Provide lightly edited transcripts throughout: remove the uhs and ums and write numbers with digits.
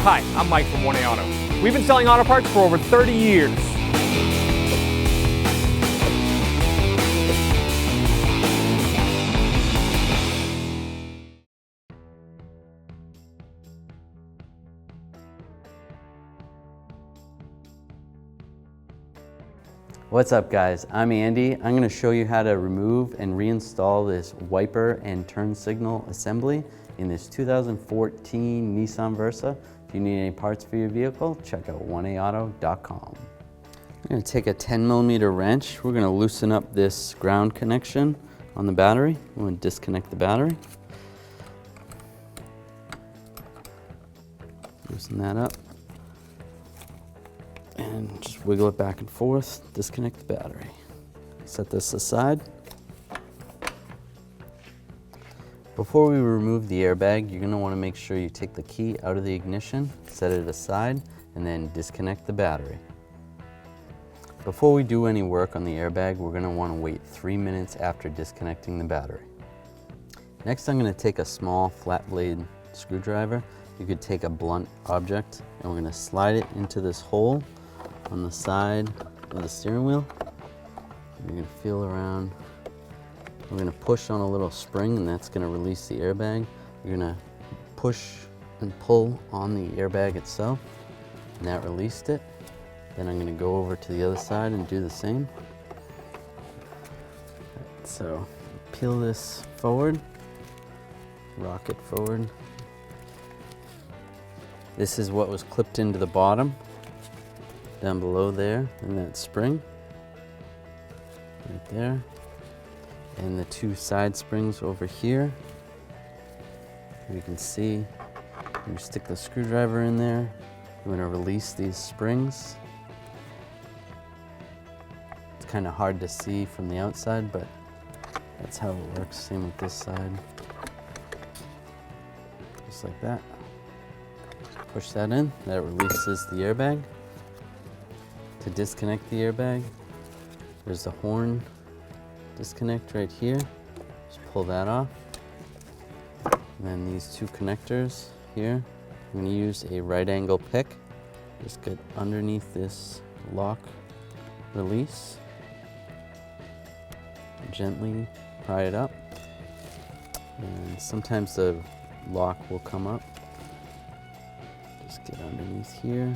Hi, I'm Mike from 1A Auto. We've been selling auto parts for over 30 years. What's up guys, I'm Andy. I'm going to show you how to remove and reinstall this wiper and turn signal assembly in this 2014 Nissan Versa. If you need any parts for your vehicle, check out 1aauto.com. I'm going to take a 10mm wrench. We're going to loosen up this ground connection on the battery. We're going to disconnect the battery. Loosen that up. And just wiggle it back and forth, disconnect the battery. Set this aside. Before we remove the airbag, you're going to want to make sure you take the key out of the ignition, set it aside, and then disconnect the battery. Before we do any work on the airbag, we're going to want to wait 3 minutes after disconnecting the battery. Next, I'm going to take a small flat blade screwdriver. You could take a blunt object, and we're going to slide it into this hole on the side of the steering wheel. You're going to feel around. We're going to push on a little spring, and that's going to release the airbag. You're going to push and pull on the airbag itself, and that released it. Then I'm going to go over to the other side and do the same. So peel this forward, rock it forward. This is what was clipped into the bottom. Down below there in that spring, right there, and the two side springs over here. You can see, you stick the screwdriver in there, you're going to release these springs. It's kind of hard to see from the outside, but that's how it works. Same with this side, just like that. Push that in, that releases the airbag. To disconnect the airbag, there's the horn disconnect right here. Just pull that off. And then these two connectors here, I'm going to use a right angle pick. Just get underneath this lock release. Gently pry it up. And sometimes the lock will come up. Just get underneath here.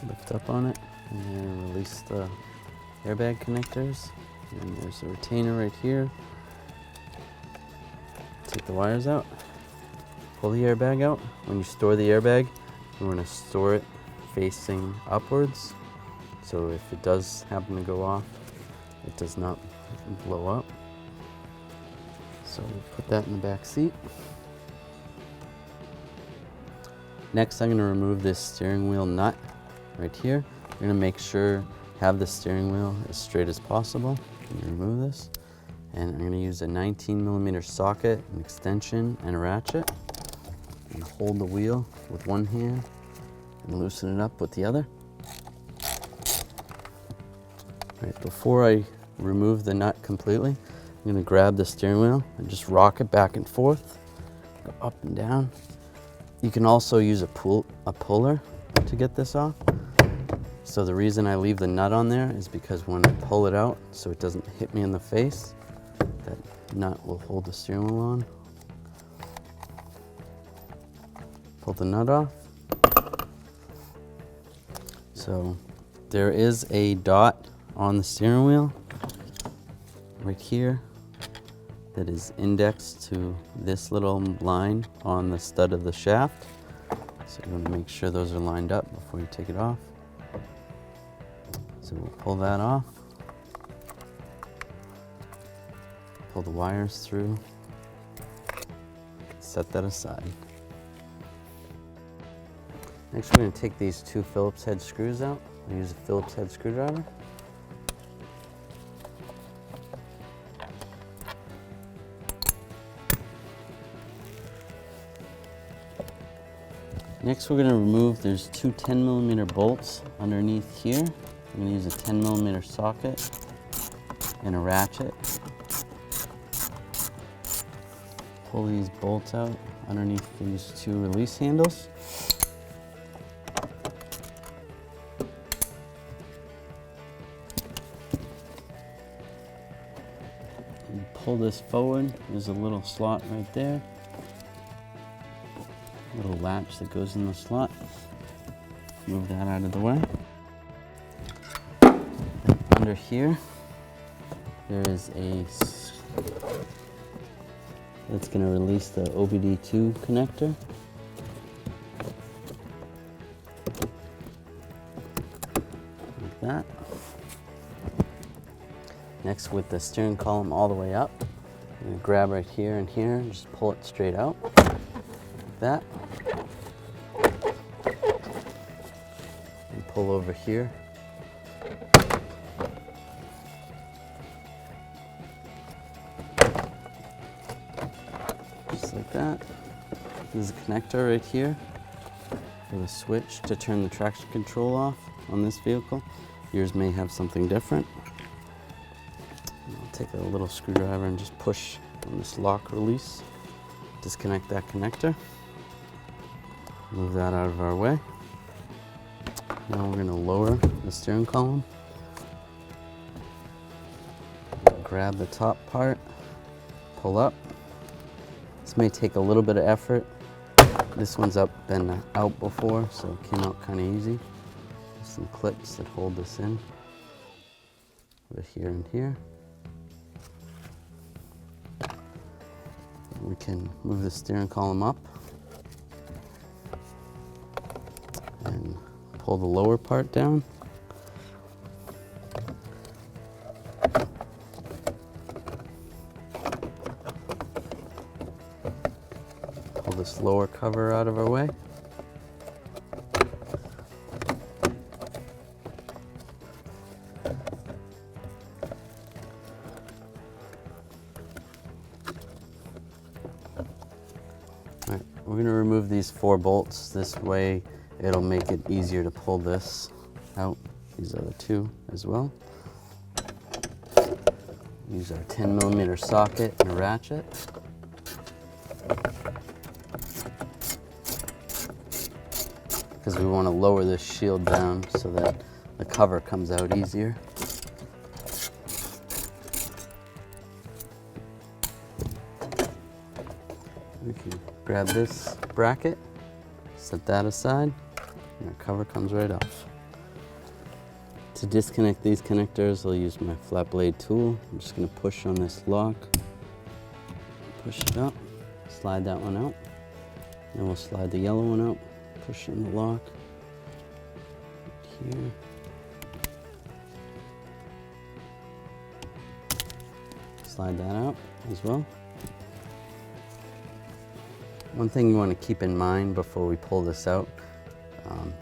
Lift up on it and then release the airbag connectors. And there's a retainer right here. Take the wires out, pull the airbag out. When you store the airbag, you want to store it facing upwards. So if it does happen to go off, it does not blow up. So we'll put that in the back seat. Next, I'm going to remove this steering wheel nut. Right here, you're going to make sure have the steering wheel as straight as possible. Remove this, and I'm going to use a 19mm socket, an extension, and a ratchet. And hold the wheel with one hand and loosen it up with the other. Right, before I remove the nut completely, I'm going to grab the steering wheel and just rock it back and forth, go up and down. You can also use a puller to get this off. So the reason I leave the nut on there is because when I pull it out, so it doesn't hit me in the face, that nut will hold the steering wheel on. Pull the nut off. So there is a dot on the steering wheel right here that is indexed to this little line on the stud of the shaft. So you want to make sure those are lined up before you take it off. So we'll pull that off. Pull the wires through. Set that aside. Next, we're going to take these two Phillips head screws out. We'll use a Phillips head screwdriver. Next, we're going to remove, there's two 10mm bolts underneath here. I'm going to use a 10mm socket and a ratchet. pull these bolts out underneath these two release handles. And pull this forward. There's a little slot right there. Little latch that goes in the slot. Move that out of the way. Under here, there is a that's going to release the OBD2 connector. Like that. Next, with the steering column all the way up, I'm going to grab right here and here and just pull it straight out. Like that. And pull over here. Just like that. There's a connector right here for the switch to turn the traction control off on this vehicle. Yours may have something different. I'll take a little screwdriver and just push on this lock release. Disconnect that connector. Move that out of our way. Now we're going to lower the steering column. Grab the top part, pull up. This may take a little bit of effort. This one's been out before, so it came out kind of easy. There's some clips that hold this in. Over here and here. We can move the steering column up and pull the lower part down. Pull this lower cover out of our way. All right, we're going to remove these 4 bolts. This way it'll make it easier to pull this out. These other 2 as well. Use our 10mm socket and a ratchet. Because we want to lower this shield down so that the cover comes out easier. We can grab this bracket, set that aside, and our cover comes right off. To disconnect these connectors, I'll use my flat blade tool. I'm just going to push on this lock, push it up, slide that one out, and we'll slide the yellow one out. Push in the lock right here. Slide that out as well. One thing you want to keep in mind before we pull this out,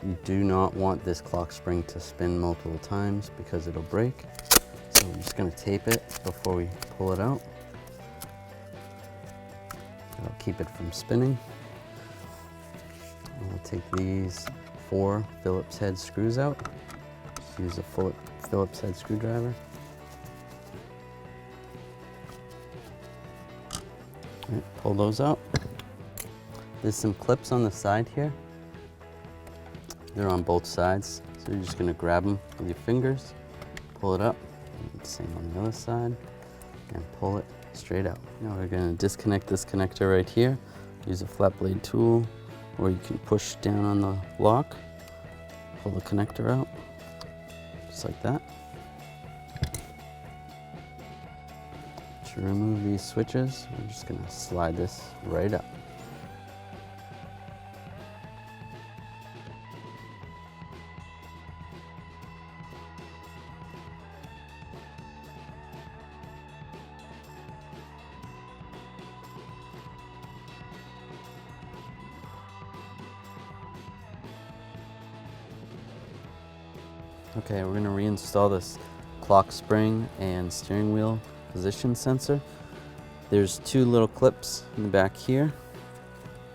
you do not want this clock spring to spin multiple times because it'll break. So I'm just going to tape it before we pull it out. That'll keep it from spinning. We'll take these 4 Phillips head screws out. Just use a Phillips head screwdriver. Right, pull those out. There's some clips on the side here. They're on both sides, so you're just going to grab them with your fingers, pull it up, and same on the other side, and pull it straight out. Now we're going to disconnect this connector right here. Use a flat blade tool. Or you can push down on the lock, pull the connector out, just like that. To remove these switches, we're just going to slide this right up. Okay, we're going to reinstall this clock spring and steering wheel position sensor. There's 2 little clips in the back here.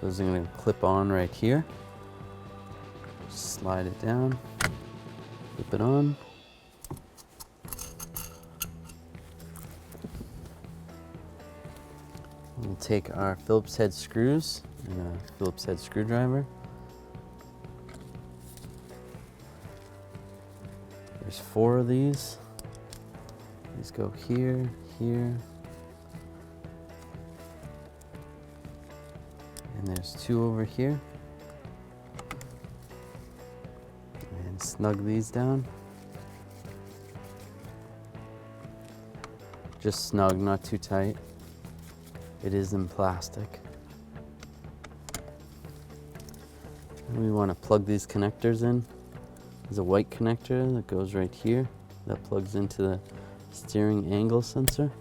Those are going to clip on right here. Slide it down, clip it on. We'll take our Phillips head screws and a Phillips head screwdriver. There's 4 of these. These go here, here, and there's 2 over here. And snug these down. Just snug, not too tight. It is in plastic. And we want to plug these connectors in. There's a white connector that goes right here that plugs into the steering angle sensor.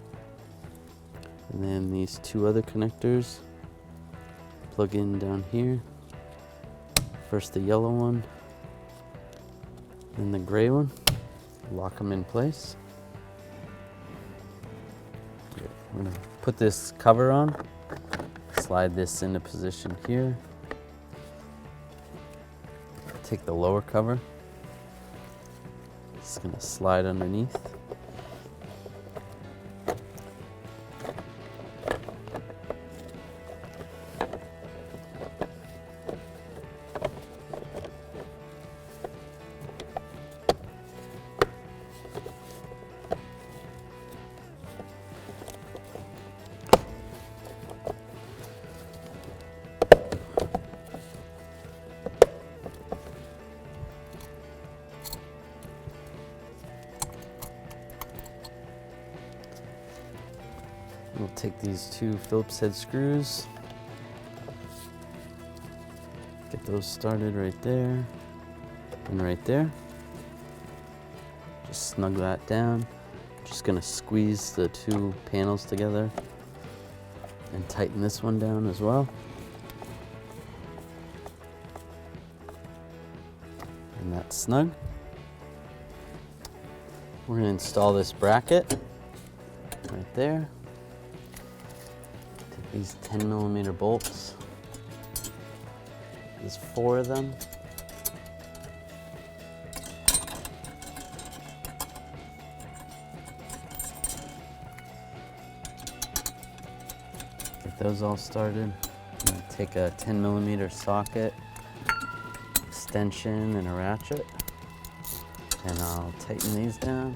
And then these 2 other connectors plug in down here. First the yellow one, then the gray one. Lock them in place. We're going to put this cover on, slide this into position here. Take the lower cover. It's going to slide underneath. We'll take these 2 Phillips head screws, get those started right there and right there. Just snug that down. Just gonna squeeze the 2 panels together and tighten this one down as well. And that's snug. We're gonna install this bracket right there. These 10mm bolts. There's 4 of them. Get those all started. I'm gonna take a 10mm socket, extension, and a ratchet, and I'll tighten these down.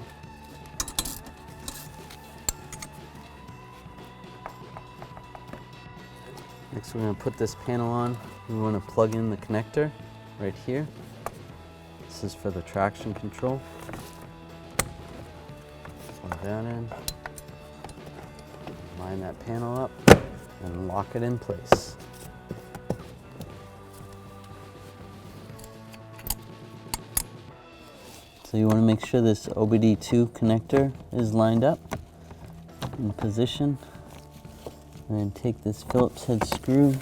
Next we're going to put this panel on. We want to plug in the connector right here. This is for the traction control. Plug that in. Line that panel up and lock it in place. So you want to make sure this OBD2 connector is lined up in position. And then take this Phillips head screw.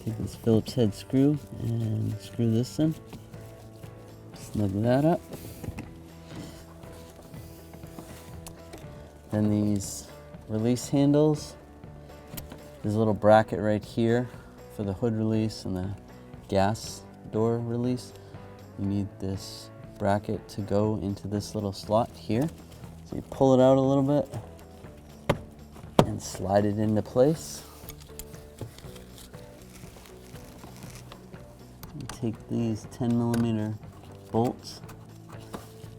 Take this Phillips head screw and screw this in. Snug that up. Then these release handles. There's a little bracket right here for the hood release and the gas door release. You need this bracket to go into this little slot here. So you pull it out a little bit and slide it into place. You take these 10mm bolts,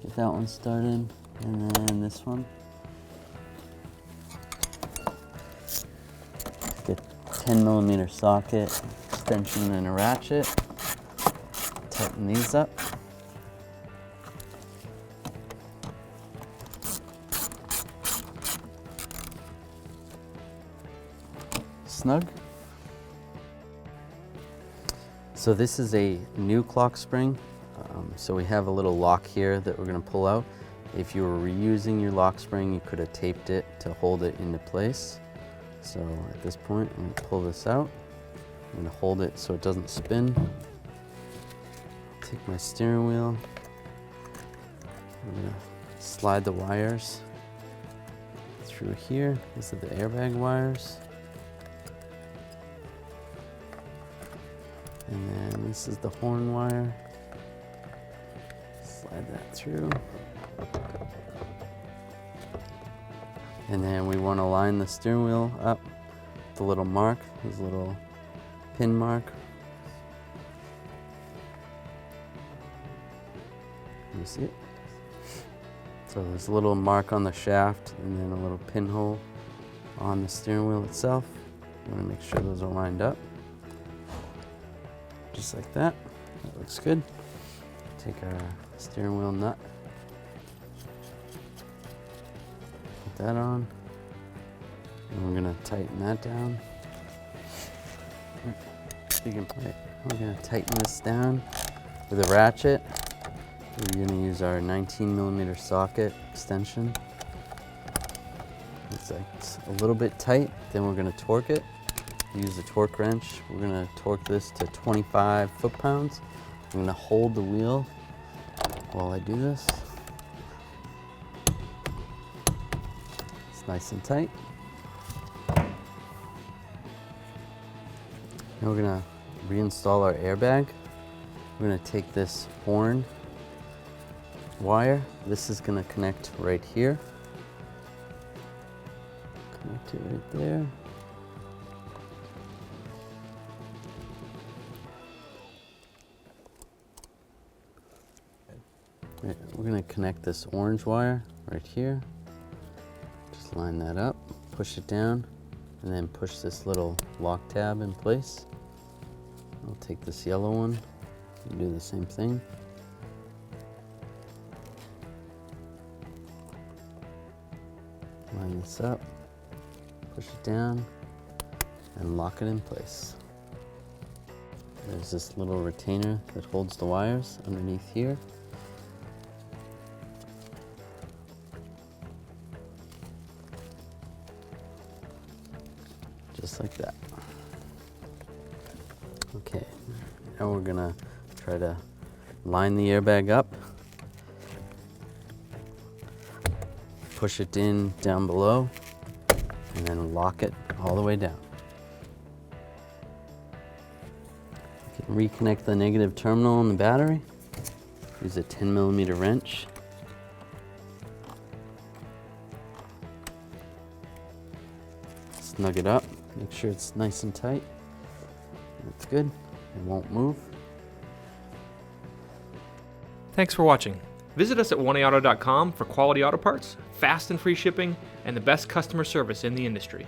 get that one started, and then this one. Get 10mm socket, extension, and a ratchet. Tighten these up. Snug. So this is a new clock spring. So we have a little lock here that we're going to pull out. If you were reusing your lock spring, you could have taped it to hold it into place. So at this point, I'm going to pull this out. I'm going to hold it so it doesn't spin. Take my steering wheel. I'm going to slide the wires through here. These are the airbag wires. And then this is the horn wire. Slide that through. And then we want to line the steering wheel up with the little mark, this little pin mark. You see it? So there's a little mark on the shaft and then a little pinhole on the steering wheel itself. You want to make sure those are lined up. Just like that. That looks good. Take our steering wheel nut. Put that on. And we're going to tighten that down. We're going to tighten this down with a ratchet. We're going to use our 19mm socket extension. It's like a little bit tight, then we're going to torque it. Use the torque wrench. We're going to torque this to 25 foot-pounds. I'm going to hold the wheel while I do this. It's nice and tight. Now we're going to reinstall our airbag. We're going to take this horn wire. This is going to connect right here. Connect it right there. Right, we're going to connect this orange wire right here. Just line that up, push it down, and then push this little lock tab in place. I'll take this yellow one and do the same thing. Line this up, push it down, and lock it in place. There's this little retainer that holds the wires underneath here. Just like that. Okay, now we're gonna try to line the airbag up. Push it in down below, and then lock it all the way down. You can reconnect the negative terminal on the battery. Use a 10mm wrench. Snug it up, make sure it's nice and tight. That's good, it won't move. Thanks for watching. Visit us at oneauto.com for quality auto parts, fast and free shipping, and the best customer service in the industry.